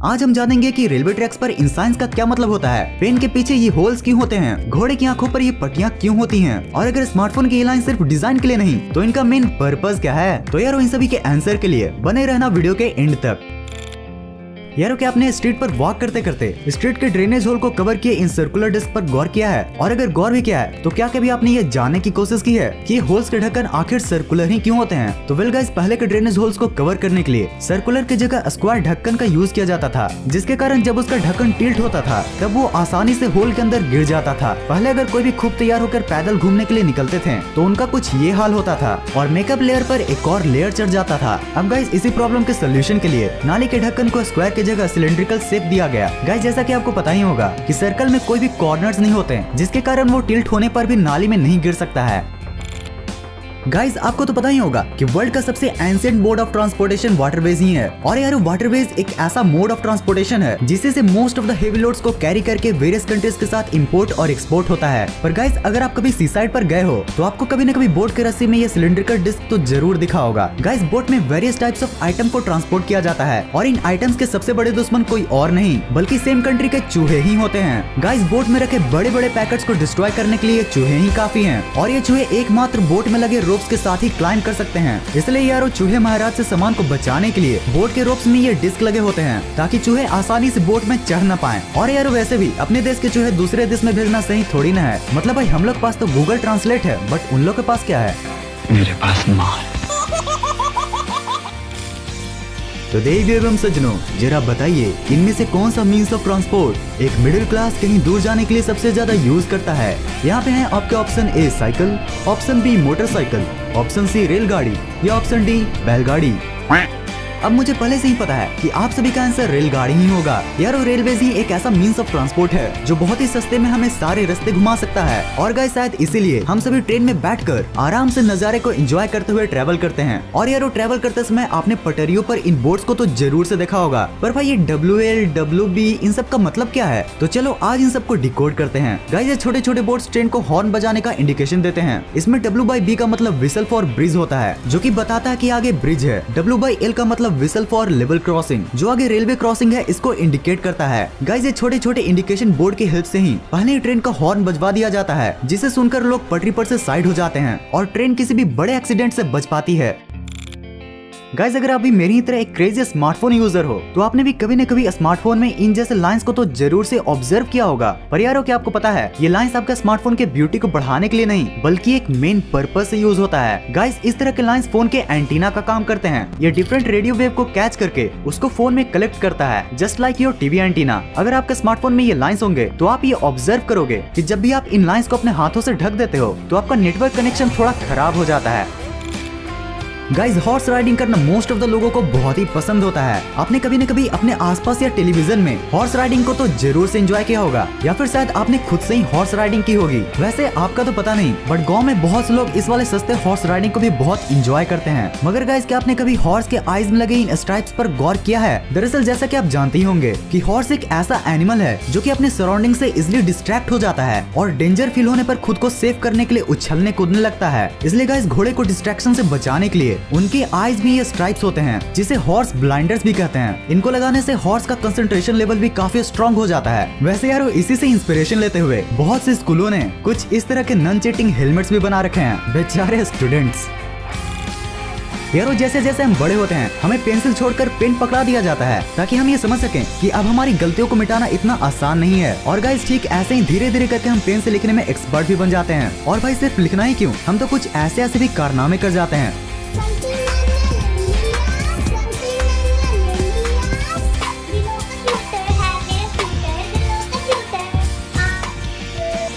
आज हम जानेंगे कि रेलवे ट्रैक्स पर इन साइंस का क्या मतलब होता है, पेन के पीछे ये होल्स क्यों होते हैं, घोड़े की आंखों पर ये पट्टियां क्यों होती हैं, और अगर स्मार्टफोन की ये लाइन सिर्फ डिजाइन के लिए नहीं तो इनका मेन पर्पस क्या है। तो यारो इन सभी के आंसर के लिए बने रहना वीडियो के एंड तक। यारो क्या आपने स्ट्रीट पर वॉक करते करते स्ट्रीट के ड्रेनेज होल को कवर किए इन सर्कुलर डिस्क पर गौर किया है, और अगर गौर भी किया है तो क्या कभी आपने ये जानने की कोशिश की है कि होल्स के ढक्कन आखिर सर्कुलर ही क्यों होते हैं। तो वेल गाइस, पहले के ड्रेनेज होल्स को कवर करने के लिए सर्कुलर की जगह स्क्वायर ढक्कन का यूज किया जाता था, जिसके कारण जब उसका ढक्कन टिल्ट होता था तब वो आसानी से होल के अंदर गिर जाता था। पहले अगर कोई भी खूब तैयार होकर पैदल घूमने के लिए निकलते थे तो उनका कुछ ये हाल होता था और मेकअप लेयर पर एक और लेयर चढ़ जाता था। अब गाइस, इसी प्रॉब्लम के सोल्यूशन के लिए नाली के ढक्कन को स्क्वायर की जगह सिलेंड्रिकल शेप दिया गया। गाइस, जैसा कि आपको पता ही होगा कि सर्कल में कोई भी कॉर्नर्स नहीं होते, जिसके कारण वो टिल्ट होने पर भी नाली में नहीं गिर सकता है। गाइस, आपको तो पता ही होगा कि वर्ल्ड का सबसे ancient mode of transportation waterways ही है, और यार वाटरवेज एक ऐसा मोड ऑफ ट्रांसपोर्टेशन है जिससे से most of the heavy loads को कैरी करके वेरियस कंट्रीज के साथ इंपोर्ट और एक्सपोर्ट होता है। पर गाइस, अगर आप कभी सी साइड पर गए हो तो आपको कभी न कभी बोट के रस्सी में ये सिलेंड्रिकल डिस्क तो जरूर दिखा होगा। गाइस, बोट में वेरियस टाइप्स ऑफ आइटम को ट्रांसपोर्ट किया जाता है, और इन आइटम्स के सबसे बड़े दुश्मन कोई और नहीं बल्कि सेम कंट्री के चूहे ही होते हैं। गाइस, बोट में रखे बड़े बड़े पैकेट्स को डिस्ट्रॉय करने के लिए चूहे ही काफी हैं, और ये चूहे एकमात्र बोट में लगे रोप्स के साथ ही क्लाइंब कर सकते हैं। इसलिए यारो चूहे महाराज से सामान को बचाने के लिए बोट के रोप्स में ये डिस्क लगे होते हैं ताकि चूहे आसानी से बोट में चढ़ न पाएं। और यारो वैसे भी अपने देश के चूहे दूसरे देश में भेजना सही थोड़ी ना है। मतलब भाई, हम लोग पास तो गूगल ट्रांसलेट है, बट उन लोग के पास क्या है? मेरे पास माँ है। तो देवियों एवं सज्जनों, जरा बताइए इनमें से कौन सा मीन्स ऑफ ट्रांसपोर्ट एक मिडिल क्लास कहीं दूर जाने के लिए सबसे ज्यादा यूज करता है। यहाँ पे है आपके option A cycle, option B motorcycle, option C रेलगाड़ी या ऑप्शन डी बैलगाड़ी। अब मुझे पहले से ही पता है कि आप सभी का आंसर रेलगाड़ी ही होगा। यार रेलवेज ही एक ऐसा मीन्स ऑफ ट्रांसपोर्ट है जो बहुत ही सस्ते में हमें सारे रास्ते घुमा सकता है, और गाइस शायद इसीलिए हम सभी ट्रेन में बैठकर आराम से नजारे को एंजॉय करते हुए ट्रैवल करते हैं। और यार ट्रैवल करते समय आपने पटरियों पर इन बोर्ड्स को तो जरूर से देखा होगा, पर भाई ये WL, WB इन सब का मतलब क्या है? तो चलो आज इन सबको डिकोड करते हैं। गाइस, ये छोटे छोटे बोर्ड्स ट्रेन को हॉर्न बजाने का इंडिकेशन देते हैं। इसमें W/B का मतलब विसल फॉर ब्रिज होता है, जो की बताता है की आगे ब्रिज है। W/L का मतलब विसल फॉर लेवल क्रॉसिंग, जो आगे रेलवे क्रॉसिंग है इसको इंडिकेट करता है। गाइस, ये छोटे छोटे इंडिकेशन बोर्ड की हेल्प से ही पहले ट्रेन का हॉर्न बजवा दिया जाता है, जिसे सुनकर लोग पटरी पर से साइड हो जाते हैं और ट्रेन किसी भी बड़े एक्सीडेंट से बच पाती है। गाइस, अगर आप भी मेरी तरह एक क्रेजी स्मार्टफोन यूजर हो तो आपने भी कभी न कभी स्मार्टफोन में इन जैसे लाइंस को तो जरूर से ऑब्जर्व किया होगा। पर यारो क्या आपको पता है, ये लाइंस आपका स्मार्टफोन के ब्यूटी को बढ़ाने के लिए नहीं बल्कि एक मेन पर्पस से यूज होता है। गाइस, इस तरह के लाइंस फोन के एंटीना का काम करते हैं। ये डिफरेंट रेडियो वेव को कैच करके उसको फोन में कलेक्ट करता है, just like your TV antenna. अगर आपके स्मार्टफोन में ये लाइंस होंगे तो आप ये ऑब्जर्व करोगे कि जब भी आप इन लाइंस को अपने हाथों से ढक देते हो तो आपका नेटवर्क कनेक्शन थोड़ा खराब हो जाता है। गाइस, हॉर्स राइडिंग करना मोस्ट ऑफ द लोगों को बहुत ही पसंद होता है। आपने कभी न कभी अपने आसपास या टेलीविजन में हॉर्स राइडिंग को तो जरूर से एंजॉय किया होगा, या फिर शायद आपने खुद से ही हॉर्स राइडिंग की होगी। वैसे आपका तो पता नहीं, बट गांव में बहुत से लोग इस वाले सस्ते हॉर्स राइडिंग को भी बहुत एंजॉय करते हैं। मगर गाइस, क्या आपने कभी हॉर्स के आईज में लगे इन स्ट्राइप्स पर गौर किया है? दरअसल जैसा कि आप जानते ही होंगे कि हॉर्स एक ऐसा एनिमल है जो कि अपने सराउंडिंग से इजिली डिस्ट्रैक्ट हो जाता है और डेंजर फील होने पर खुद को सेव करने के लिए उछलने कूदने लगता है। इसलिए गाइस, घोड़े को डिस्ट्रैक्शन से बचाने के लिए उनके आईज में ये स्ट्राइप्स होते हैं, जिसे हॉर्स ब्लाइंडर्स भी कहते हैं। इनको लगाने से हॉर्स का कंसंट्रेशन लेवल भी काफी स्ट्रॉन्ग हो जाता है। वैसे यारो इसी से इंस्पिरेशन लेते हुए बहुत से स्कूलों ने कुछ इस तरह के नॉन चीटिंग हेलमेट्स भी बना रखे हैं, बेचारे स्टूडेंट्स। यारो जैसे जैसे हम बड़े होते हैं हमें पेंसिल छोड़कर पेन पकड़ा दिया जाता है ताकि हम ये समझ सकें कि अब हमारी गलतियों को मिटाना इतना आसान नहीं है। और गाइस, ठीक ऐसे ही धीरे धीरे करके हम पेन से लिखने में एक्सपर्ट भी बन जाते हैं। और भाई सिर्फ लिखना ही क्यों, हम तो कुछ ऐसे ऐसे भी कारनामे कर जाते हैं।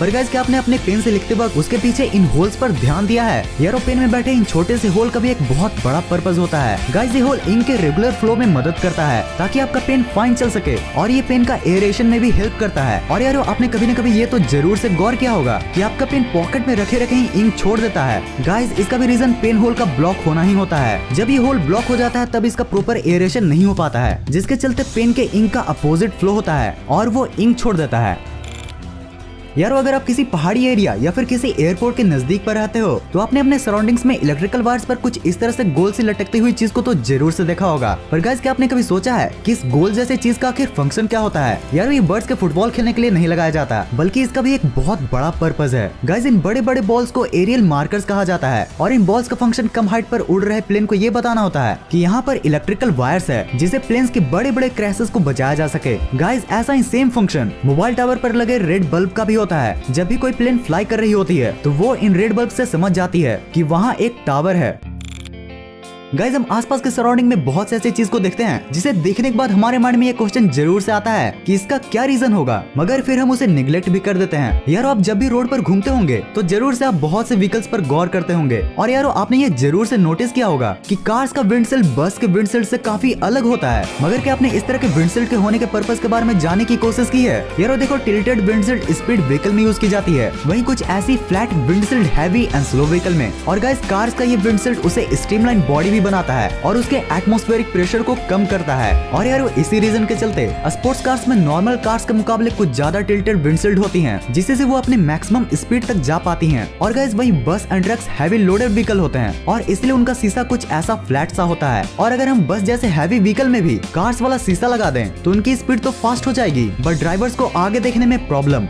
पर गाइस, क्या आपने अपने पेन से लिखते वक्त उसके पीछे इन होल्स पर ध्यान दिया है? यारो पेन में बैठे इन छोटे से होल का भी एक बहुत बड़ा पर्पस होता है। गाइस, ये होल इंक के रेगुलर फ्लो में मदद करता है ताकि आपका पेन फाइन चल सके, और ये पेन का एरेशन में भी हेल्प करता है। और यारो आपने कभी न कभी ये तो जरूर से गौर किया होगा कि आपका पेन पॉकेट में रखे रखे ही इंक छोड़ देता है। गाइस, इसका भी रीजन पेन होल का ब्लॉक होना ही होता है। जब ये होल ब्लॉक हो जाता है तब इसका प्रॉपर एरेशन नहीं हो पाता है, जिसके चलते पेन के इंक का अपोजिट फ्लो होता है और वो इंक छोड़ देता है। यार अगर आप किसी पहाड़ी एरिया या फिर किसी एयरपोर्ट के नजदीक पर रहते हो तो आपने अपने सराउंडिंग्स में इलेक्ट्रिकल वायर्स पर कुछ इस तरह से गोल से लटकती हुई चीज को तो जरूर से देखा होगा। पर गाइस क्या आपने कभी सोचा है कि इस गोल जैसे चीज का आखिर फंक्शन क्या होता है? यार ये बर्ड्स के फुटबॉल खेलने के लिए नहीं लगाया जाता, बल्कि इसका भी एक बहुत बड़ा पर्पज है। गाइस इन बड़े बड़े बॉल्स को एरियल मार्कर्स कहा जाता है और इन बॉल्स का फंक्शन कम हाइट पर उड़ रहे प्लेन को ये बताना होता है कि यहाँ पर इलेक्ट्रिकल वायर्स है जिसे प्लेन्स के बड़े बड़े क्रैशेस को बचाया जा सके। गाइस ऐसा ही सेम फंक्शन मोबाइल टावर पर लगे रेड बल्ब का भी होता है। जब भी कोई प्लेन फ्लाई कर रही होती है तो वो इन रेड बल्ब से समझ जाती है कि वहाँ एक टावर है। गाइस हम आसपास के सराउंडिंग में बहुत से ऐसी चीज को देखते हैं जिसे देखने के बाद हमारे माइंड में ये क्वेश्चन जरूर से आता है कि इसका क्या रीजन होगा, मगर फिर हम उसे निगलेक्ट भी कर देते हैं। यारो आप जब भी रोड पर घूमते होंगे तो जरूर से आप बहुत से व्हीकल्स पर गौर करते होंगे और यारो आपने ये जरूर से नोटिस किया होगा कि कार्स का विंडशील्ड बस के विंडशील्ड से काफी अलग होता है। मगर क्या आपने इस तरह के विंडशील्ड के होने के पर्पस के बारे में जानने की कोशिश की है? यारो देखो टिल्टेड विंडशील्ड स्पीड व्हीकल में यूज की जाती है, वहीं कुछ ऐसी flat windshield heavy and slow vehicle में। और गाइस कार्स का ये विंडशील्ड उसे स्ट्रीमलाइन बॉडी भी बनाता है और उसके एटमॉस्फेरिक प्रेशर को कम करता है। और यार इसी रीजन के चलते स्पोर्ट्स कार्स में नॉर्मल कार्स के मुकाबले कुछ ज्यादा टिल्टेड विंडशील्ड होती हैं, जिससे वो अपने मैक्सिमम स्पीड तक जा पाती हैं। और गाइस वही बस and trucks heavy loaded vehicle होते हैं और इसलिए उनका शीशा कुछ ऐसा फ्लैट सा होता है। और अगर हम बस जैसे हैवी व्हीकल में भी कार्स वाला शीशा लगा दें तो उनकी स्पीड तो फास्ट हो जाएगी, बट ड्राइवर्स को आगे देखने में प्रॉब्लम।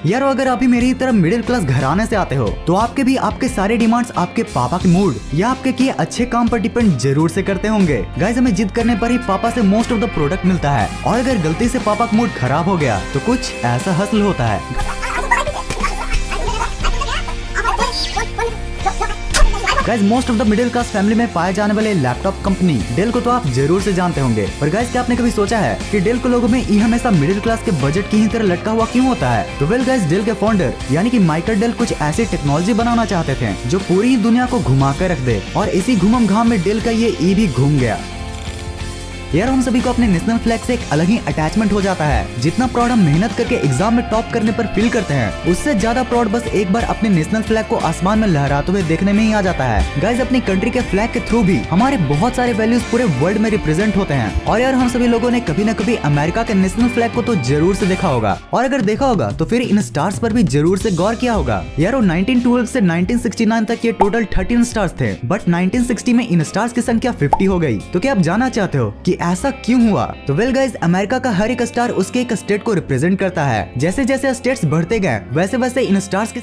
यार अगर आप भी मेरी तरह मिडिल क्लास घराने से आते हो तो आपके भी आपके सारे डिमांड्स आपके पापा के मूड या आपके किए अच्छे काम पर डिपेंड जरूर से करते होंगे। गाइस हमें जिद करने पर ही पापा से मोस्ट ऑफ द प्रोडक्ट मिलता है और अगर गलती से पापा का मूड खराब हो गया तो कुछ ऐसा हसल होता है। Guys most of the middle class family में पाए जाने वाले लैपटॉप कंपनी डेल को तो आप जरूर से जानते होंगे। पर गाइस क्या आपने कभी सोचा है कि डेल के लोगों में ये हमेशा मिडिल क्लास के बजट की ही तरह लटका हुआ क्यों होता है? तो वेल गाइस डेल के फाउंडर यानी कि माइकल डेल कुछ ऐसी टेक्नोलॉजी बनाना चाहते थे जो पूरी दुनिया को घुमा कर रख दे और इसी घुमम घाम में डेल का ये ई भी घूम गया। यार हम सभी को अपने नेशनल फ्लैग से एक अलग ही अटैचमेंट हो जाता है। जितना प्राउड हम मेहनत करके एग्जाम में टॉप करने पर फील करते हैं, उससे ज्यादा प्राउड बस एक बार अपने नेशनल फ्लैग को आसमान में लहराते हुए देखने में ही आ जाता है। गाइस अपनी कंट्री के फ्लैग के थ्रू भी हमारे बहुत सारे वैल्यूज पूरे वर्ल्ड में रिप्रेजेंट होते हैं। और यार हम सभी लोगों ने कभी न कभी अमेरिका के नेशनल फ्लैग को तो जरूर से देखा होगा, और अगर देखा होगा तो फिर इन स्टार्स पर भी जरूर से गौर किया होगा। यार 1912 से 1969 तक ये टोटल 13 स्टार्स थे, बट 1960 में इन स्टार्स की संख्या 50 हो गई। तो क्या आप जानना चाहते हो कि ऐसा क्यों हुआ? तो वेल गाइस अमेरिका का हर एक स्टार उसके एक स्टेट को रिप्रेजेंट करता है। जैसे जैसे स्टेट्स बढ़ते गए वैसे वैसे इन स्टार्स के